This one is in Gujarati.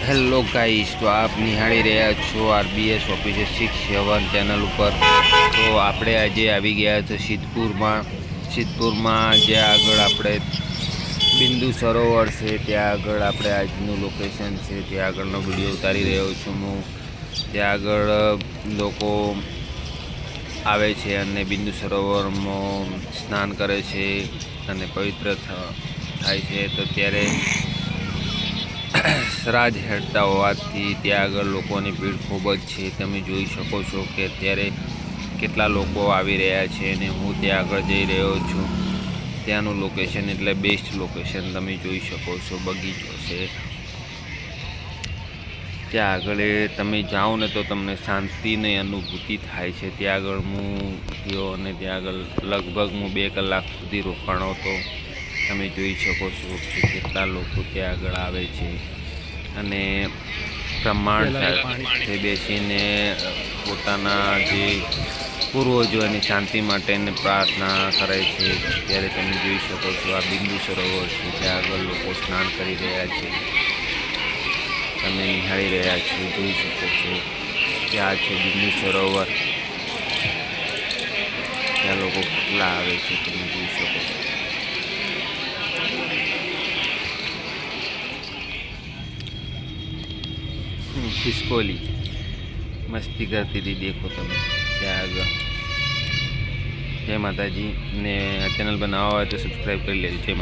હેલો ગાઈસ, તો આપ નિહાળી રહ્યા છો RBS ઓફિસર 6 ચેનલ ઉપર। તો આપણે આજે આવી ગયા છે સિદ્ધપુરમાં જ્યાં આગળ આપણે બિંદુ સરોવર છે, ત્યાં આગળ આપણે આજનું લોકેશન છે, ત્યાં આગળનો વિડીયો ઉતારી રહ્યો છું હું। ત્યાં આગળ લોકો આવે છે અને બિંદુ સરોવરમાં સ્નાન કરે છે અને પવિત્ર થાય છે। તો ત્યારે શ્રાદ્ધ હેડતા હોવાથી ત્યાં આગળ લોકોની ભીડ ખૂબ જ છે। તમે જોઈ શકો છો કે અત્યારે કેટલા લોકો આવી રહ્યા છે અને હું ત્યાં આગળ જઈ રહ્યો છું। ત્યાંનું લોકેશન એટલે બેસ્ટ લોકેશન તમે જોઈ શકો છો, બગીચો છે। ત્યાં આગળ તમે જાઓ ને તો તમને શાંતિની અનુભૂતિ થાય છે। ત્યાં આગળ હું ગયો અને ત્યાં આગળ લગભગ હું 2 કલાક સુધી રોકાણો હતો। તમે જોઈ શકો છો કે કેટલા લોકો ત્યાં આગળ આવે છે અને પ્રમાણ સાથે બેસીને પોતાના જે પૂર્વજોની શાંતિ માટેને પ્રાર્થના કરે છે। ત્યારે તમે જોઈ શકો છો આ બિંદુ સરોવર છે, ત્યાં આગળ લોકો સ્નાન કરી રહ્યા છે, તમે નિહાળી રહ્યા છો, જોઈ શકો છો કે આ છે બિંદુ સરોવર। ત્યાં લોકો કેટલા આવે છે તમે જોઈ શકો છો। ખિસકોલી મસ્તી કરતી હતી, દેખો તમે ત્યાં આગળ। જય માતાજી, ને ચેનલ બનાવવા હોય તો સબસ્ક્રાઈબ કરી લેજો। જય માતા।